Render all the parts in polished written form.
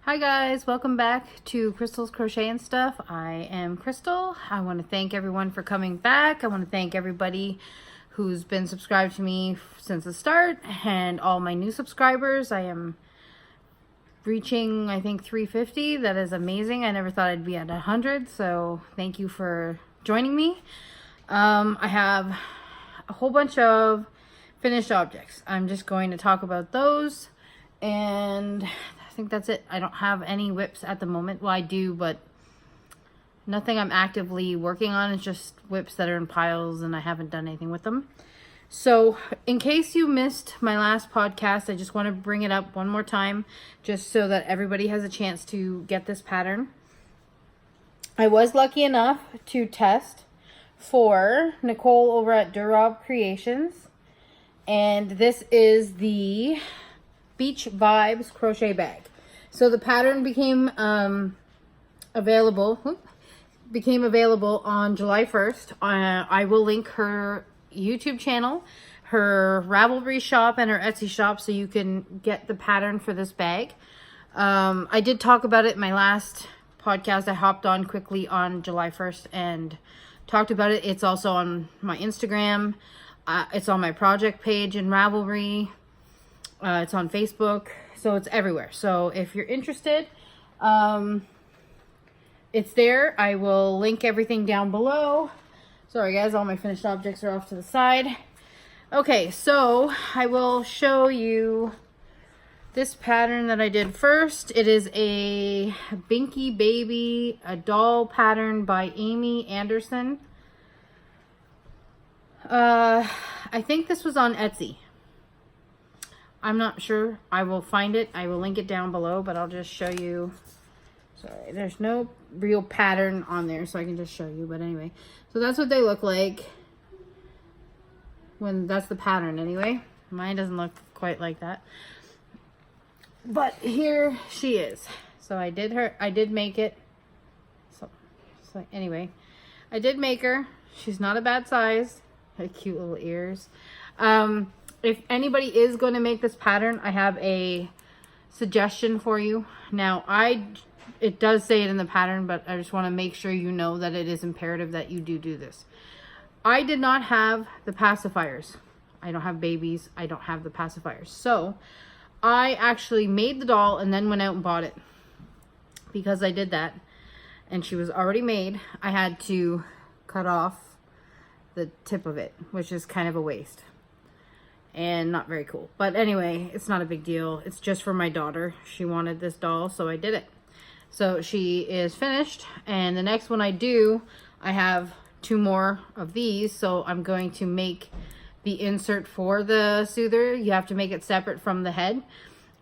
Hi guys, welcome back to Crystal's Crochet and Stuff. I am Crystal. I want to thank everyone for coming back. I want to thank everybody who's been subscribed to me since the start and all my new subscribers. I am reaching, I think, 350. That is amazing. I never thought I'd be at 100, so thank you for joining me. I have a whole bunch of finished objects. I'm just going to talk about those, and I think that's it. I don't have any whips at the moment. Well, I do, but nothing I'm actively working on. It's just whips that are in piles and I haven't done anything with them. So in case you missed my last podcast, I just want to bring it up one more time just so that everybody has a chance to get this pattern. I was lucky enough to test for Nicole over at Durob Creations, and this is the Beach Vibes crochet bag. So the pattern became available on July 1st. I will link her YouTube channel, her Ravelry shop, and her Etsy shop so you can get the pattern for this bag. I did talk about it in my last podcast. I hopped on quickly on July 1st and talked about it. It's also on my Instagram. It's on my project page in Ravelry. It's on Facebook, so it's everywhere. So if you're interested, it's there. I will link everything down below. Sorry guys, all my finished objects are off to the side. Okay, so I will show you this pattern that I did first. It is a Binky Baby, a doll pattern by Amy Anderson. I think this was on Etsy. I'm not sure. I will find it. I will link it down below, but I'll just show you. Sorry, there's no real pattern on there, so I can just show you. But anyway, so that's what they look like when that's the pattern anyway. Mine doesn't look quite like that. But here she is. So I did make it. So anyway, I did make her. She's not a bad size. Her cute little ears. If anybody is going to make this pattern, I have a suggestion for you. Now, it does say it in the pattern, but I just want to make sure you know that it is imperative that you do this. I did not have the pacifiers. I don't have babies. I don't have the pacifiers. So, I actually made the doll and then went out and bought it. Because I did that, and she was already made, I had to cut off the tip of it, which is kind of a waste. And not very cool. But anyway, it's not a big deal. It's just for my daughter. She wanted this doll, so I did it. So she is finished. And the next one I do, I have 2 more of these. So I'm going to make the insert for the soother. You have to make it separate from the head.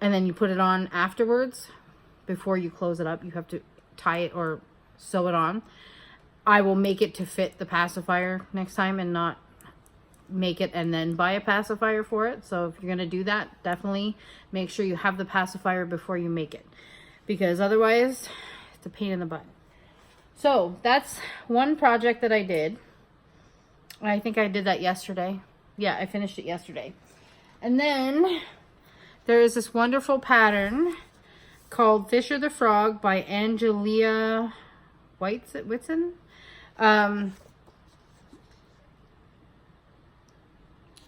And then you put it on afterwards. Before you close it up, you have to tie it or sew it on. I will make it to fit the pacifier next time and not make it and then buy a pacifier for it. So if you're going to do that, definitely make sure you have the pacifier before you make it, because otherwise it's a pain in the butt. So that's one project that I did. I think I did that yesterday. Yeah, I finished it yesterday. And then there is this wonderful pattern called Fisher the Frog by Angelia Whitson.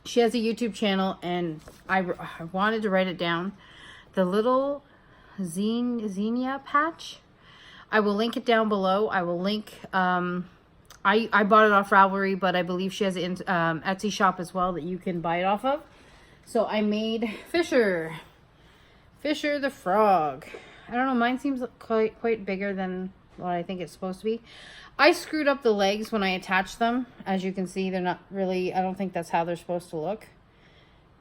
She has a YouTube channel, and I wanted to write it down. The little zinnia patch. I will link it down below. I will link, I bought it off Ravelry, but I believe she has an Etsy shop as well that you can buy it off of. So I made Fisher the Frog. I don't know, mine seems quite bigger than what I think it's supposed to be. I screwed up the legs when I attached them. As you can see, they're not really, I don't think that's how they're supposed to look.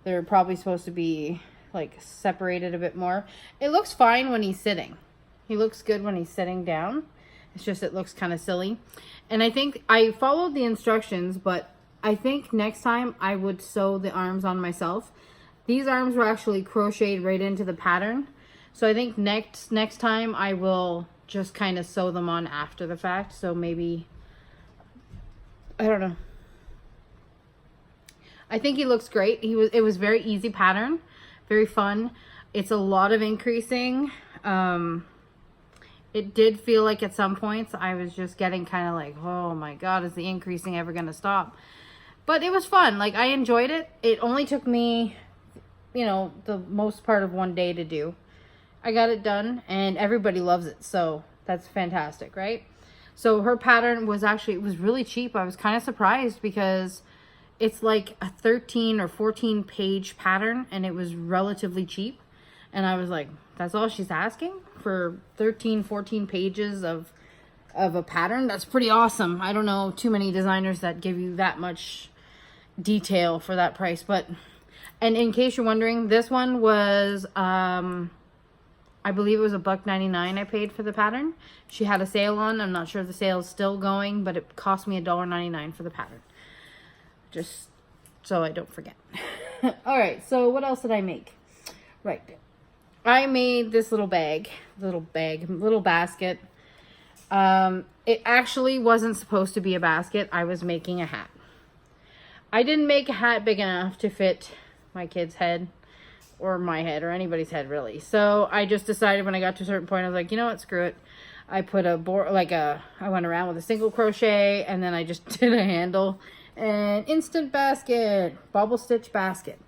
They're probably supposed to be like separated a bit more. It looks fine when he's sitting. He looks good when he's sitting down. It's just, it looks kind of silly. And I think I followed the instructions, but I think next time I would sew the arms on myself. These arms were actually crocheted right into the pattern. So I think next time I will just kind of sew them on after the fact. So maybe, I don't know. I think he looks great. It was very easy pattern, very fun. It's a lot of increasing. It did feel like at some points I was just getting kind of like, oh my God, is the increasing ever going to stop? But it was fun. Like, I enjoyed it. It only took me, you know, the most part of one day to do. I got it done and everybody loves it. So that's fantastic, right? So her pattern was actually, it was really cheap. I was kind of surprised because it's like a 13 or 14 page pattern and it was relatively cheap. And I was like, that's all she's asking for 13, 14 pages of a pattern? That's pretty awesome. I don't know too many designers that give you that much detail for that price. But, and in case you're wondering, this one was, I believe it was $1.99 I paid for the pattern. She had a sale on. I'm not sure if the sale is still going, but it cost me $1.99 for the pattern. Just so I don't forget. All right, so what else did I make? Right. I made this little basket. It actually wasn't supposed to be a basket. I was making a hat. I didn't make a hat big enough to fit my kid's head or my head or anybody's head really. So I just decided when I got to a certain point, I was like, you know what, screw it. I put I went around with a single crochet and then I just did a handle and instant basket, bobble stitch basket.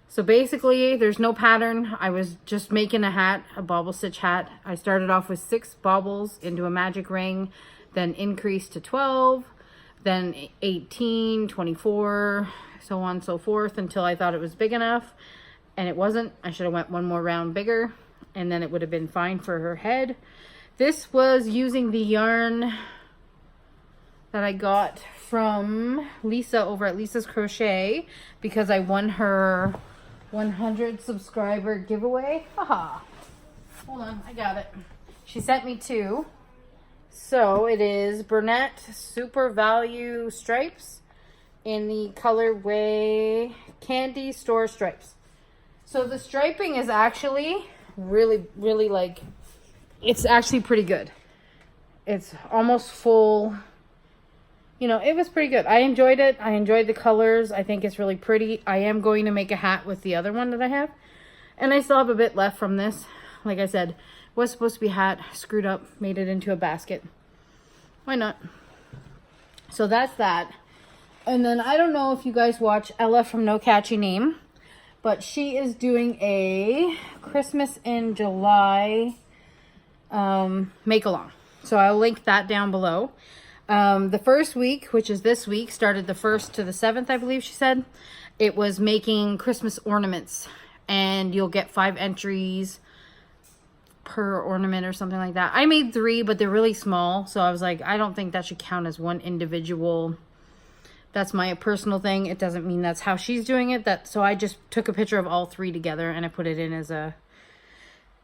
So basically, there's no pattern. I was just making a hat, a bobble stitch hat. I started off with 6 bobbles into a magic ring, then increased to 12, then 18, 24, so on and so forth until I thought it was big enough. And it wasn't. I should have went one more round bigger and then it would have been fine for her head. This was using the yarn that I got from Lisa over at Lisa's Crochet because I won her 100 subscriber giveaway. Haha. Hold on, I got it. She sent me 2. So it is Burnett Super Value Stripes in the colorway Candy Store Stripes. So the striping is actually really like, it's actually pretty good. It's almost full. You know, it was pretty good. I enjoyed it. I enjoyed the colors. I think it's really pretty. I am going to make a hat with the other one that I have. And I still have a bit left from this. Like I said, was supposed to be a hat. Screwed up. Made it into a basket. Why not? So that's that. And then I don't know if you guys watch Ella from No Catchy Name. But she is doing a Christmas in July make-along. So I'll link that down below. The first week, which is this week, started the 1st to the 7th, I believe she said. It was making Christmas ornaments, and you'll get 5 entries per ornament or something like that. I made 3, but they're really small, so I was like, I don't think that should count as one individual. That's my personal thing. It doesn't mean that's how she's doing it. So I just took a picture of all 3 together, and I put it in as a...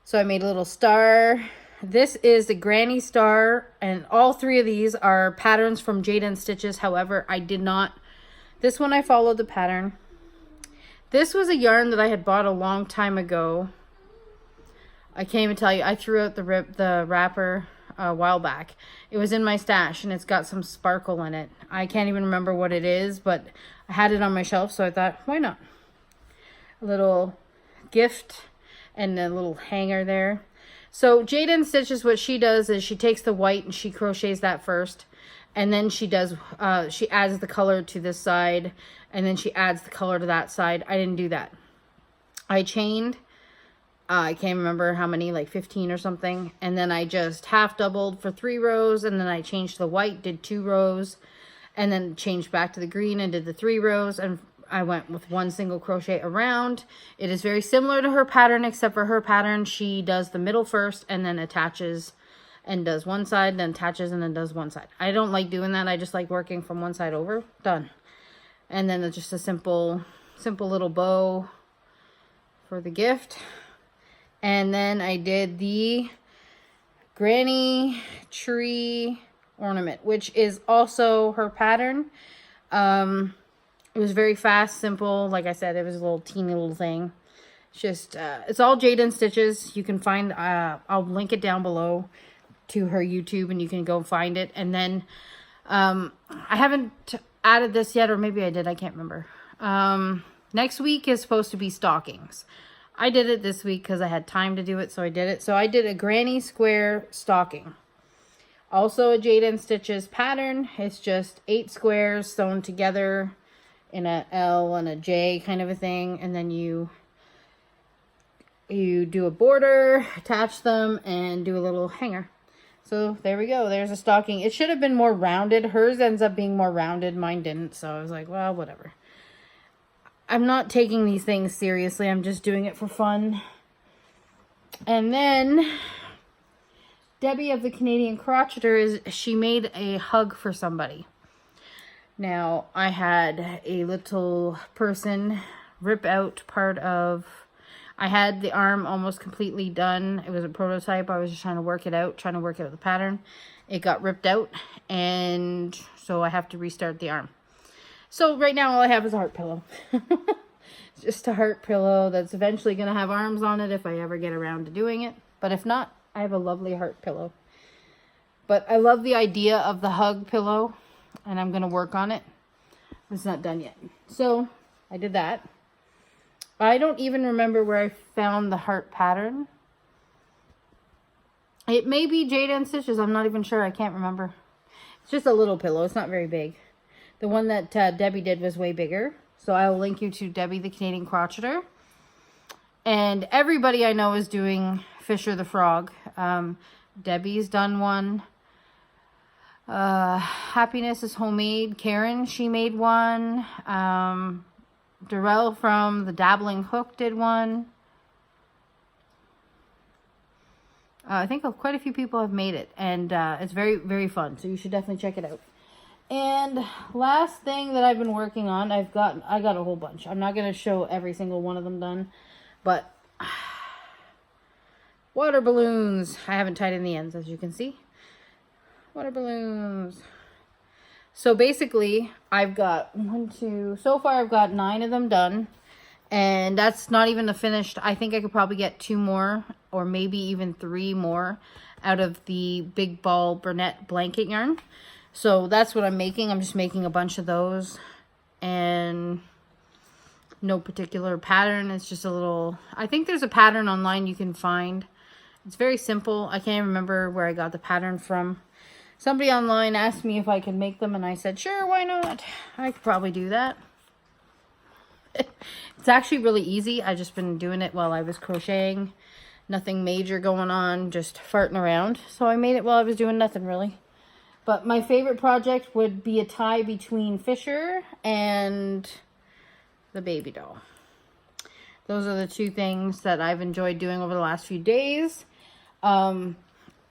So I made a little star. This is the granny star, and all 3 of these are patterns from Jada & Stitches. However, I did not, this one I followed the pattern. This was a yarn that I had bought a long time ago. I can't even tell you, I threw out the wrapper a while back. It was in my stash and it's got some sparkle in it. I can't even remember what it is, but I had it on my shelf, so I thought, why not? A little gift and a little hanger there. So Jada & Stitches, what she does is she takes the white and she crochets that first. And then she does, she adds the color to this side. And then she adds the color to that side. I didn't do that. I chained, I can't remember how many, like 15 or something. And then I just half doubled for 3 rows. And then I changed the white, did 2 rows. And then changed back to the green and did the 3 rows. And I went with 1 single crochet around. It is very similar to her pattern, except for her pattern, she does the middle first and then attaches and does one side, then attaches and then does one side. I don't like doing that. I just like working from one side over. Done. And then it's just a simple little bow for the gift. And then I did the granny tree ornament, which is also her pattern. It was very fast, simple. Like I said, it was a little teeny little thing. It's just, it's all Jada & Stitches. You can find, I'll link it down below to her YouTube and you can go find it. And then, I haven't added this yet, or maybe I did, I can't remember. Next week is supposed to be stockings. I did it this week because I had time to do it, so I did it. So I did a granny square stocking. Also a Jada and Stitches pattern. It's just 8 squares sewn together in a L and a J kind of a thing. And then you do a border, attach them, and do a little hanger. So there we go. There's a stocking. It should have been more rounded. Hers ends up being more rounded. Mine didn't. So I was like, well, whatever. I'm not taking these things seriously. I'm just doing it for fun. And then Debbie of the Canadian Crocheter, she made a hug for somebody. Now, I had a little person rip out part of... I had the arm almost completely done. It was a prototype. I was just trying to work it out, the pattern. It got ripped out, and so I have to restart the arm. So right now all I have is a heart pillow. It's just a heart pillow that's eventually going to have arms on it if I ever get around to doing it. But if not, I have a lovely heart pillow. But I love the idea of the hug pillow, and I'm going to work on it. It's not done yet. So I did that. I don't even remember where I found the heart pattern. It may be Jada and Stitches. I'm not even sure. I can't remember. It's just a little pillow. It's not very big. The one that Debbie did was way bigger. So I will link you to Debbie the Canadian Crocheter. And everybody I know is doing Fisher the Frog. Debbie's done one. Happiness is Homemade. Karen, she made one. Darrell from the Dabbling Hook did one. I think quite a few people have made it, and it's very, very fun. So you should definitely check it out. And last thing that I've been working on, I got a whole bunch. I'm not going to show every single one of them done, but water balloons. I haven't tied in the ends, as you can see. Water balloons. So basically, I've got so far I've got 9 of them done. And that's not even the finished. I think I could probably get 2 more, or maybe even 3 more out of the Big Ball Burnett blanket yarn. So that's what I'm making. I'm just making a bunch of those. And no particular pattern. It's just a little... I think there's a pattern online you can find. It's very simple. I can't remember where I got the pattern from. Somebody online asked me if I could make them, and I said, sure, why not? I could probably do that. It's actually really easy. I've just been doing it while I was crocheting. Nothing major going on, just farting around. So I made it while I was doing nothing, really. But my favorite project would be a tie between Fisher and the baby doll. Those are the 2 things that I've enjoyed doing over the last few days.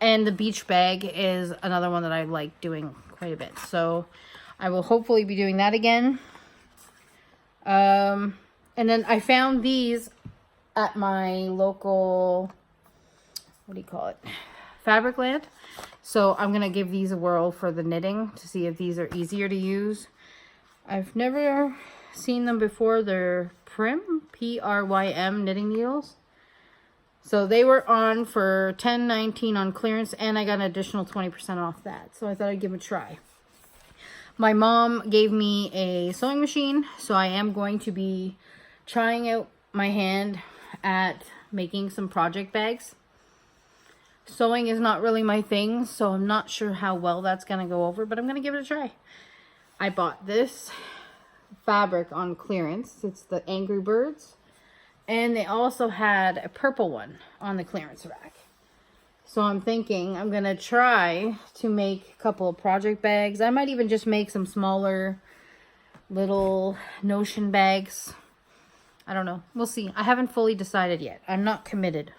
And the beach bag is another one that I like doing quite a bit. So I will hopefully be doing that again. And then I found these at my local, what do you call it? Fabricland. So I'm going to give these a whirl for the knitting to see if these are easier to use. I've never seen them before. They're Prim, P-R-Y-M knitting needles. So they were on for $10.19 on clearance, and I got an additional 20% off that. So I thought I'd give them a try. My mom gave me a sewing machine, so I am going to be trying out my hand at making some project bags. Sewing is not really my thing, so I'm not sure how well that's going to go over, but I'm going to give it a try. I bought this fabric on clearance. It's the Angry Birds. And they also had a purple one on the clearance rack. So I'm thinking I'm going to try to make a couple of project bags. I might even just make some smaller little notion bags. I don't know. We'll see. I haven't fully decided yet. I'm not committed.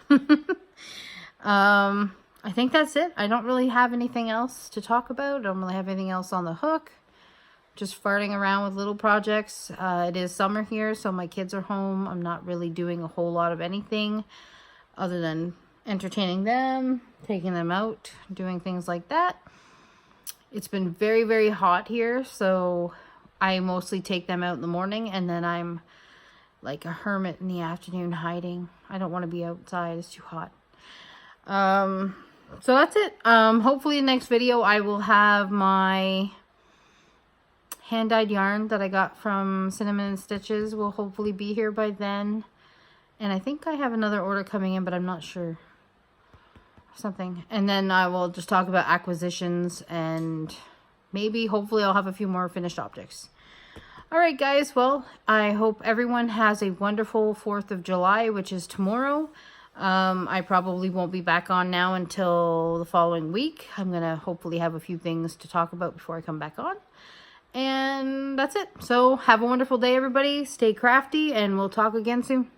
I think that's it. I don't really have anything else to talk about. I don't really have anything else on the hook. Just farting around with little projects. It is summer here, so my kids are home. I'm not really doing a whole lot of anything other than entertaining them, taking them out, doing things like that. It's been very, very hot here, so I mostly take them out in the morning, and then I'm like a hermit in the afternoon hiding. I don't want to be outside. It's too hot. So that's it. Hopefully the next video I will have my hand-dyed yarn that I got from Cinnamon and Stitches will hopefully be here by then. And I think I have another order coming in, but I'm not sure. Something. And then I will just talk about acquisitions, and maybe, hopefully, I'll have a few more finished objects. Alright guys, well, I hope everyone has a wonderful 4th of July, which is tomorrow. I probably won't be back on now until the following week. I'm going to hopefully have a few things to talk about before I come back on. And that's it. So have a wonderful day, everybody. Stay crafty, and we'll talk again soon.